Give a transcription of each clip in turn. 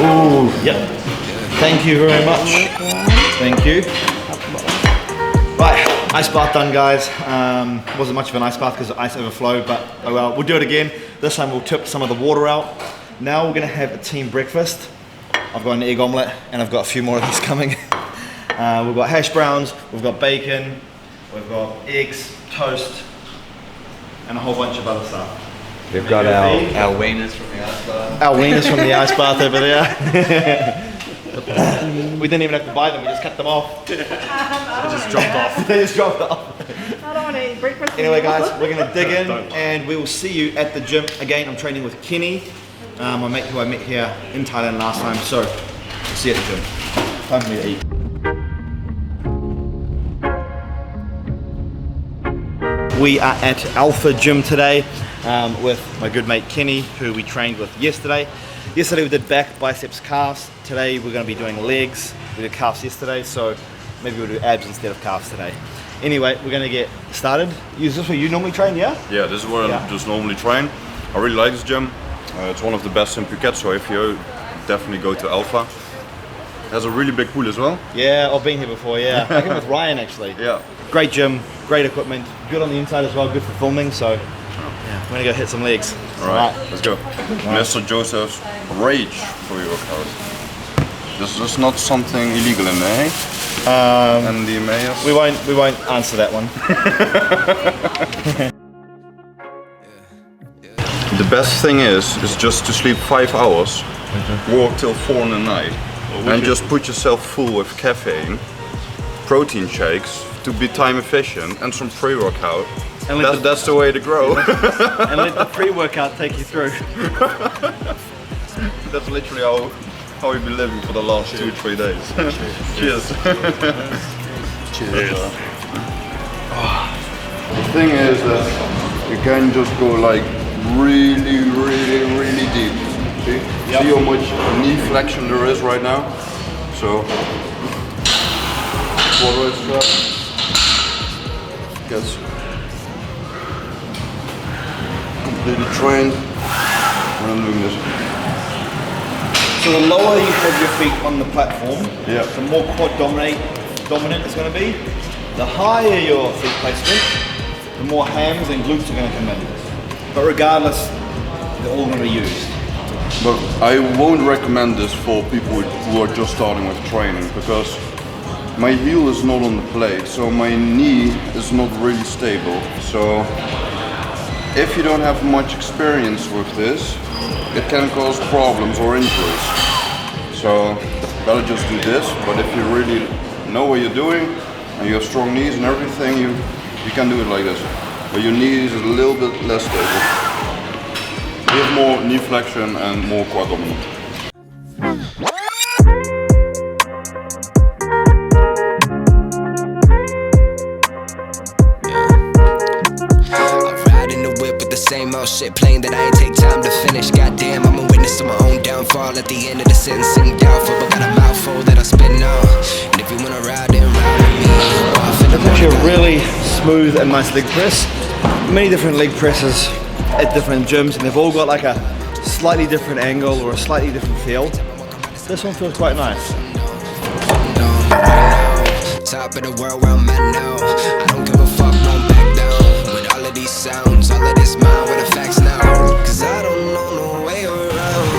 Ooh, yep. Thank you very much. Thank you. Right, ice bath done, guys. Wasn't much of an ice bath because the ice overflowed, but oh well, we'll do it again. This time we'll tip some of the water out. Now we're gonna have a team breakfast. I've got an egg omelette and I've got a few more of these coming. We've got hash browns, we've got bacon, we've got eggs, toast, and a whole bunch of other stuff. We've got our wieners from the ice bath. Our wieners from the ice bath over there. We didn't even have to buy them, we just cut them off. They just dropped off. They just dropped off. I don't want to eat breakfast. Anyway guys, we're going to dig in and we will see you at the gym. Again, I'm training with Kenny, my mate who I met here in Thailand last time. So, we'll see you at the gym. Time for me to eat. We are at Alpha Gym today with my good mate Kenny, who we trained with yesterday. Yesterday we did back, biceps, calves. Today we're going to be doing legs. We did calves yesterday, so maybe we'll do abs instead of calves today. Anyway, we're going to get started. Is this where you normally train, yeah? Yeah, this is where I just normally train. I really like this gym. It's one of the best in Phuket, so if you definitely go to Alpha. It has a really big pool as well. Yeah, I've been here before, yeah. I came with Ryan actually. Yeah. Great gym, great equipment, good on the inside as well, good for filming, so yeah, we're gonna go hit some legs. Alright, let's go. Mr. Joseph's rage pre-workout. This is not something illegal in there, eh? And the mayors? We won't answer that one. The best thing is just to sleep 5 hours, work till 4 in the night, and just put yourself full with caffeine, protein shakes to be time efficient, and some pre-workout. That's the way to grow. And let the pre-workout take you through. That's literally how we've been living for the last 2-3 days. Cheers. Cheers. The thing is that you can just go like really deep. See? Yep. See how much knee flexion there is right now? So, forward strap gets completely trained when I'm doing this. So the lower you have your feet on the platform, yeah, the more quad dominant it's going to be. The higher your feet placement, the more hams and glutes are going to come in. But regardless, they're all going to be used. But I won't recommend this for people who are just starting with training, because my heel is not on the plate, so my knee is not really stable. So if you don't have much experience with this, it can cause problems or injuries. So better just do this. But if you really know what you're doing and you have strong knees and everything, you can do it like this. But your knee is a little bit less stable. You have more knee flexion and more quad dominant. Same old shit playing that I ain't take time to finish. Goddamn, I'm a witness to my own downfall. At the end of the sentence, sing doubtful, but got a mouthful that I spit on. And if you wanna ride, then ride with me. It's actually a really smooth and nice leg press. Many different leg presses at different gyms, and they've all got like a slightly different angle or a slightly different feel. This one feels quite nice. Top of the world where I'm at now. I don't give a fuck, won't back down. With all of these sounds, all of this mind, where the facts now. Cause I don't know no way around.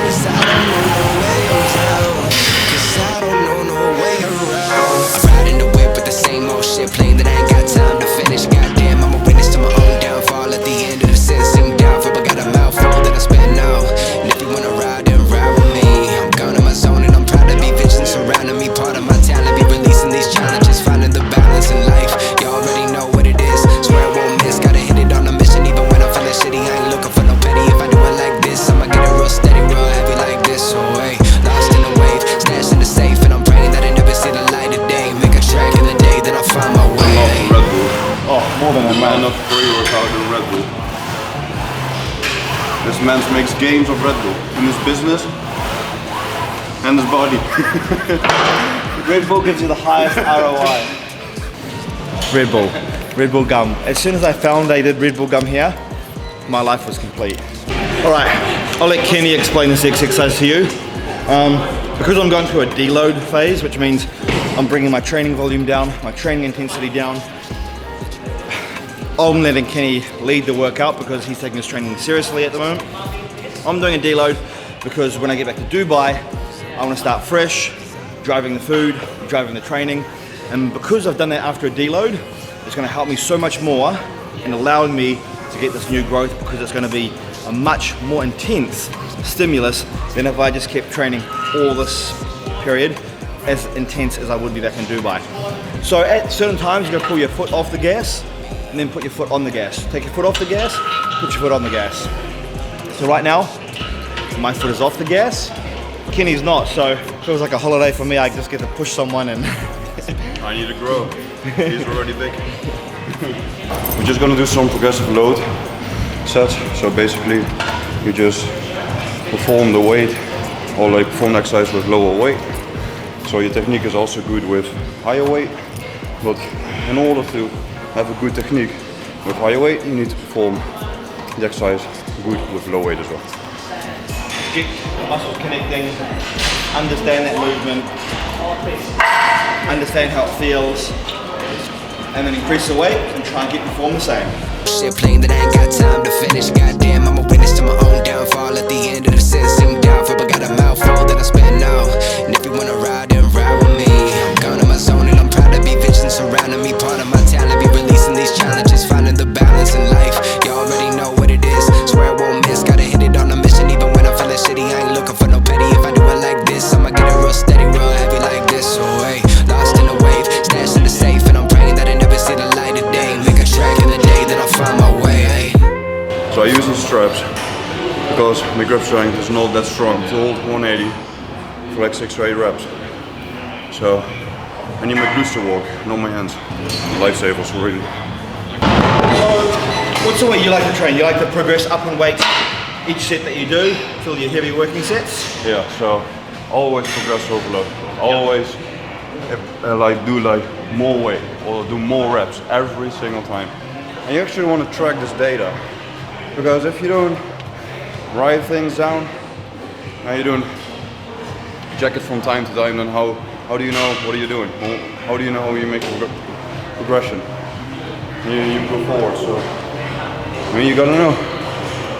Cause I don't know no way around. Cause I don't know no way around. I ride in the whip with the same old shit playing that I ain't got time to finish. Goddamn, I'm a witness to my own downfall. At the end of the sentence, sing downfall, but got a mouthful that I spit now. And if you wanna ride, then ride with me. I'm gone in my zone and I'm proud to be vigilant surrounding me. Part of my talent, be releasing these challenges, finding the balance in life. You already know what it is. Swear I won't miss, gotta hit it on a mission. Even when I'm feeling shitty, I ain't looking for no petty. If I do it like this, I'ma get it real steady, real heavy like this. So hey, lost in the wave, stashed in the safe, and I'm praying that I never see the light of day. Make a track in the day, then I find my way. Red Bull. Oh, more than a man of pre-workout in Red Bull. This man makes games of Red Bull in his business and his body. Red Bull gives you the highest ROI. Red Bull gum. As soon as I found they did Red Bull gum here, my life was complete. All right, I'll let Kenny explain this exercise to you. Because I'm going through a deload phase, which means I'm bringing my training volume down, my training intensity down. I'm letting Kenny lead the workout because he's taking his training seriously at the moment. I'm doing a deload because when I get back to Dubai, I want to start fresh, driving the food, driving the training. And because I've done that after a deload, it's going to help me so much more in allowing me to get this new growth, because it's going to be a much more intense stimulus than if I just kept training all this period as intense as I would be back in Dubai. So at certain times, you're going to pull your foot off the gas and then put your foot on the gas. Take your foot off the gas, put your foot on the gas. So right now, my foot is off the gas, Kenny's not, so it feels like a holiday for me. I just get to push someone and I need to grow. He's already big. We're just gonna do some progressive load sets. So basically, you just perform the weight or like perform the exercise with lower weight. So your technique is also good with higher weight, but in order to have a good technique with higher weight, you need to perform the exercise good with low weight as well. Get the muscles connecting, understand that movement, understand how it feels, and then increase the weight and try and perform the same. Shit playing that I ain't got time to finish. Goddamn, I'm a witness to my own downfall. At the end of the sentence, seem doubtful, but got a mouthful that I spend now. And if you wanna ride, then ride with me. I'm gone in my zone and I'm proud to be vision surrounding me. Part of my talent be releasing these challenges, finding the balance in life. You already know what it is. Swear I won't miss. Gotta hit it on a mission, even when I'm feeling shitty. I ain't looking for no petty. If I do it like this, I'ma get it real steady, real heavy like this. So hey, lost in the wave, stashed in the safe, and I'm praying that I never see the light of day. Make a track in the day, then I'll find my way. Hey. So I use these straps because my grip strength is not that strong to hold 180 for like 6 or 8 reps. So I need my glutes to work, not my hands. Lifesavers, really. What's the way you like to train? You like to progress up in weight each set that you do till your heavy working sets? Yeah, so always progress overload. Always like do like more weight or do more reps every single time. And you actually want to track this data, because if you don't write things down and you don't check it from time to time, then how do you know what are you doing? How do you know how you make progression? You go forward, so I mean you gotta know.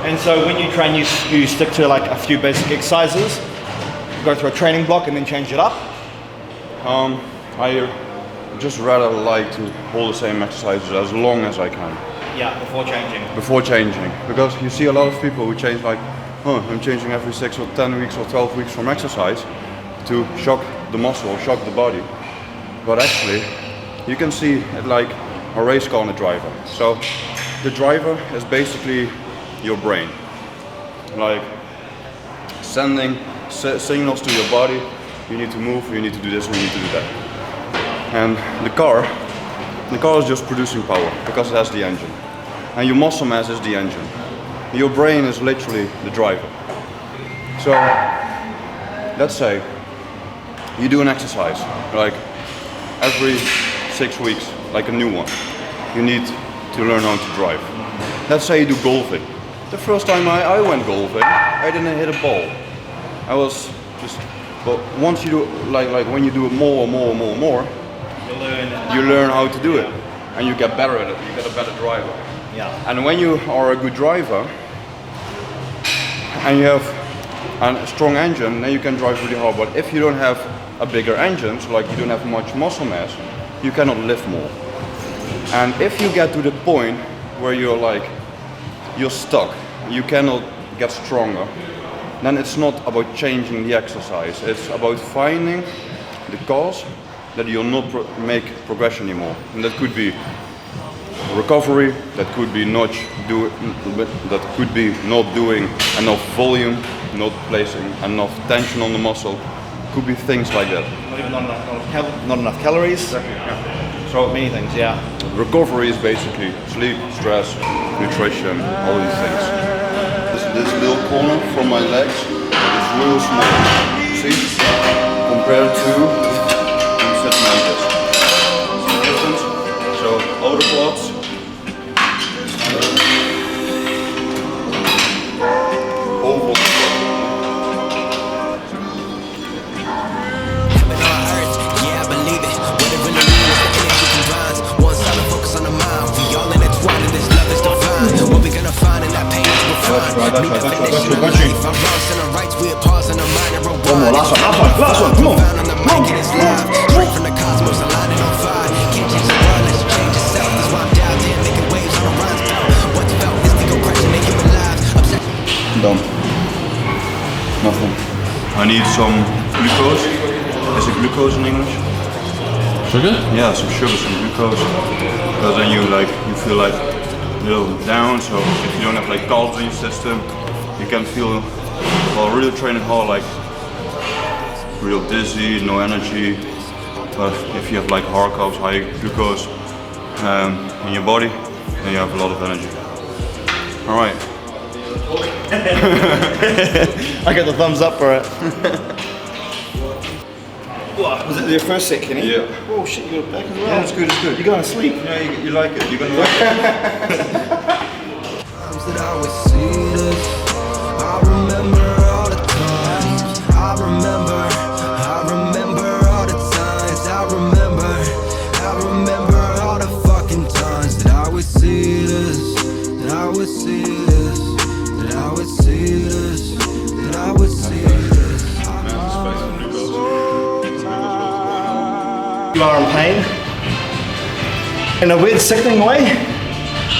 And so when you train, you stick to like a few basic exercises, go through a training block and then change it up? I just rather like to hold the same exercises as long as I can. Yeah, before changing. Before changing, because you see a lot of people who change like, I'm changing every 6 or 10 weeks or 12 weeks from exercise to shock the muscle or shock the body. But actually, you can see it like a race car on a driver. So the driver is basically your brain, like sending signals to your body. You need to move, you need to do this, you need to do that. And the car is just producing power because it has the engine. And your muscle mass is the engine. Your brain is literally the driver. So let's say you do an exercise, like every 6 weeks, like a new one. You need to learn how to drive. Let's say you do golfing. The first time I went golfing, I didn't hit a ball. I was just, but once you do, like when you do it more, you learn how to do it. And you get better at it, you get a better driver. Yeah. And when you are a good driver, and you have a strong engine, then you can drive really hard. But if you don't have a bigger engine, so like you don't have much muscle mass, you cannot lift more. And if you get to the point where you're stuck, you cannot get stronger, then it's not about changing the exercise. It's about finding the cause that you'll not make progression anymore. And that could be recovery, that could be not doing enough volume, not placing enough tension on the muscle. Could be things like that. Not enough calories. Exactly, yeah. So many things, yeah. Recovery is basically sleep, stress, nutrition, all these things. This little corner from my legs is real small. See? Compared to sitting like this. See the difference? So outer quads. Oval. I need some glucose. Is it glucose in English? Sugar? Yeah, some sugar, some glucose. Because then you feel like a little down. So if you don't have like carbs in your system, you can feel while really training hard like real dizzy, no energy. But if you have like hard carbs, high glucose in your body, then you have a lot of energy. All right. I got the thumbs up for it. What, was it your first set, Kenny? Yeah. Oh shit, you got it back as well. Yeah, it's good, it's good. You're going to sleep. Yeah, you like it. You're gonna like it. Times that I would see this, I remember all the times. I remember all the times. I remember all the fucking times that I would see this, that I would see this, that I would see this, that I would see this. You are in pain. In a weird, sickening way,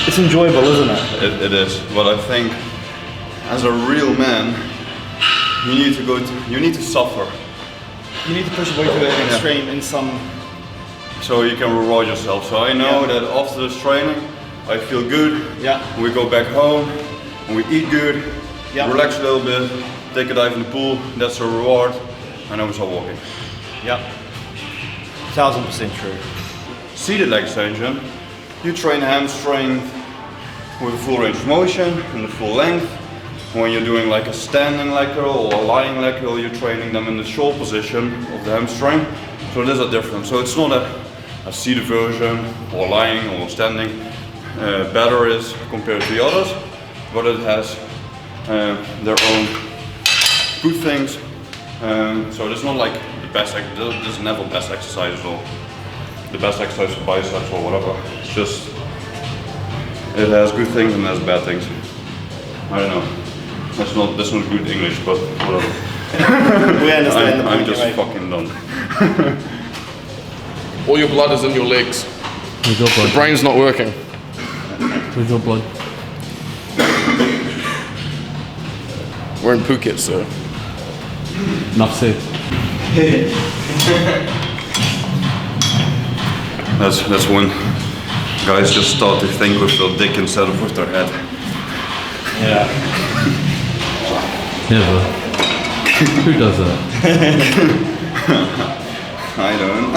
it's enjoyable, isn't it? It is, but I think as a real man, you need to suffer. You need to push your way to an extreme in some... So you can reward yourself. So I know that after this training, I feel good. Yeah. We go back home and we eat good, Yeah. relax a little bit, take a dive in the pool, that's a reward, and then we start walking. Yep. 1000% true. Seated leg extension, you train hamstring with a full range of motion and the full length. When you're doing like a standing leg curl or a lying leg curl, you're training them in the short position of the hamstring. So there's a difference. So it's not a seated version or lying or standing better is compared to the others, but it has their own good things. So it's not like the best, there's never best exercise or the best exercise for biceps or whatever. It's just, it has good things and has bad things. I don't know. That's not good English, but whatever. We understand the point I'm just you're making. fucking done. All your blood is in your legs. Where's your The blood? brain's not working. Where's your blood? We're in Phuket, so. Enough said. That's when guys just start to think with their dick instead of with their head. Yeah. Never. Who does that? I don't.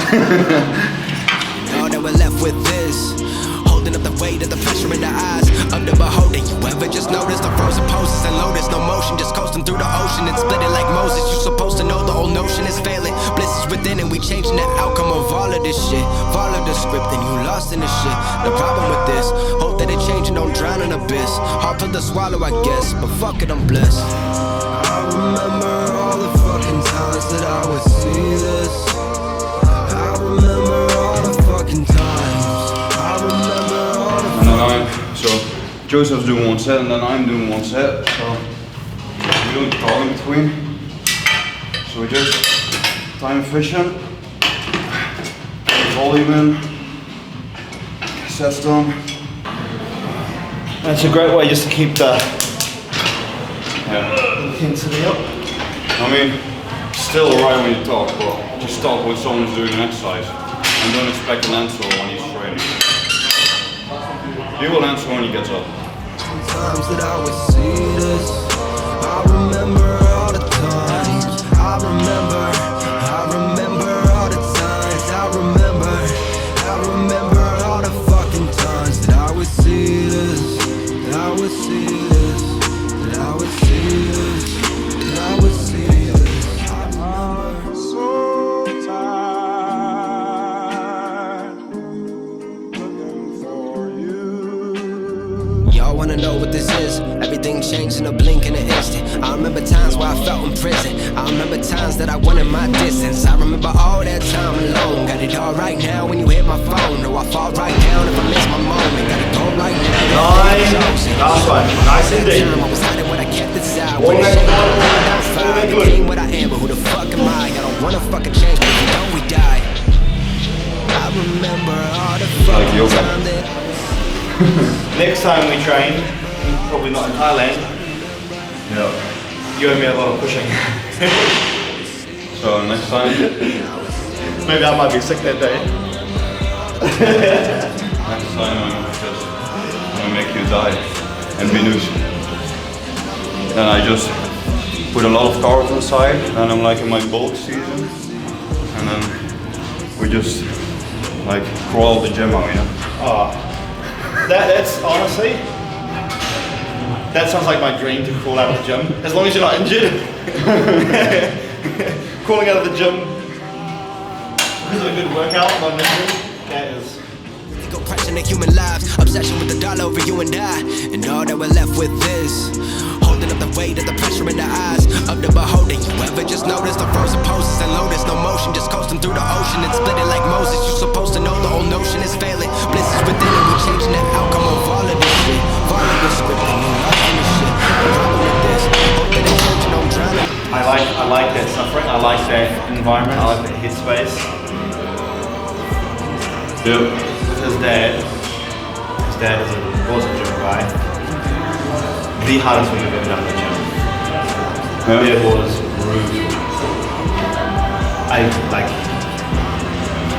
Now that we're left with this, holding up the weight of the pressure in the eyes of the beholder. You ever just notice the frozen poses and lotus, no motion, just coasting through the ocean and splitting like Moses. You supposed to know the whole notion is failing. Bliss is within and we changing the outcome of all of this shit. Follow the script and you lost in the shit. The problem with this, hope that it change and don't drown in abyss. Hard pill to swallow, I guess, but fuck it, I'm blessed. I remember all the fucking times that I would see this. I remember all the fucking times. I remember all the And then so Joseph's doing one set and then I'm doing one set. So we don't talk in between. So we just time efficient, volume in, sets done. That's a great way just to keep the Yeah. intensity up. I mean, still alright when you talk, but just talk when someone's doing an exercise. And don't expect an answer when he's training. He will answer when he gets up. times that I would see this. I remember all the times. I remember all the times. I remember all the fucking times that I would see this. That I would see this. That I would see this. That I would see this. I remember. So tired, looking for you. Y'all wanna know what this is? Everything changed in a blink in an instant. I remember times where I felt in prison. I remember times that I wanted my distance. I remember all that time alone. Got it all right now when you hit my phone. No, I fall right down if I miss my moment. Gotta go right now. Last one. Nice indeed. I was hiding when I kept it side. When it's I became what I am, but who the fuck am I? I don't wanna fucking change, but if you don't, we die. I remember all the fucking yoga. time that Next time we train, probably not in Thailand, You owe me a lot of pushing. So next time, Maybe I might be sick that day. next time I'm just gonna make you die and be loose. Then I just put a lot of carbs inside, and I'm like in my bulk season, and then we just like crawl the gym out, you know. Oh, that's honestly, that sounds like my dream to crawl out of the gym. As long as you're not injured. Crawling out of the gym because of a good workout, not an injury, that is. Ego crushing the human lives, obsession with the dollar over you and I, and all that we're left with is holding up the weight of the pressure in the eyes of the beholder. You ever just notice the frozen poses and lotus, no motion, just coasting through the ocean and splitting like Moses. You supposed to know the whole notion is failing. Bliss is within it, we changing the outcome of all of this shit. Follow the script and you lost in this shit. The problem with this, hope that intention don't drown it. I like that suffering, I like that environment, I like that headspace. Yeah. With his dad was a gym guy. The hardest thing I've ever done in the gym. Yeah. It was brutal.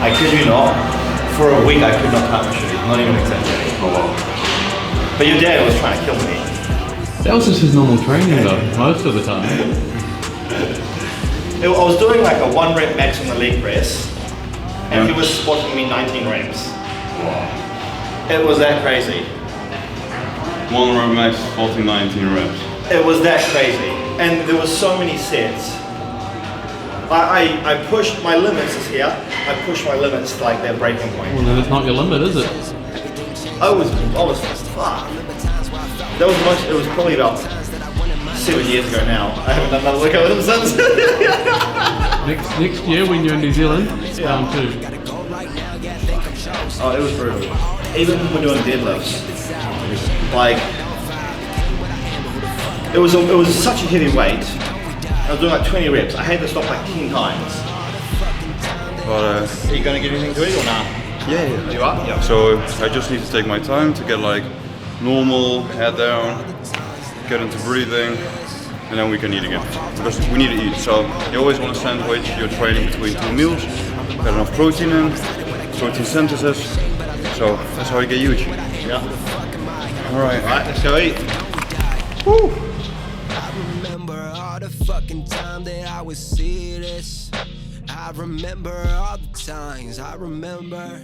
I kid you not, for a week I could not touch my shoes, not even exaggerating. Oh wow. But your dad was trying to kill me. That was just his normal training though, most of the time. I was doing like a 1 rep max on the leg press, and he was spotting me 19 reps. It was that crazy. 1 rep max, 14, 19 reps. It was that crazy, and there was so many sets. I pushed my limits is here. I pushed my limits to like their breaking point. Well, then it's not your limit, is it? I was fucked. That was much. It was probably about 7 years ago now. I haven't done another workout with him since. Next year when you're in New Zealand, round 2. Oh, it was brutal. Even when we're doing deadlifts, like it was such a heavy weight. I was doing like 20 reps. I had to stop like 10 times. But Are you gonna get anything to eat or not? yeah. You are? Yeah. So I just need to take my time to get like normal, head down, get into breathing, and then we can eat again. Because we need to eat. So you always want to sandwich your training between 2 meals. Get enough protein in, protein synthesis. So that's how you get huge. Yeah. Alright. Alright, let's go eat. I remember all the fucking time that I would see this. I remember all the times. I remember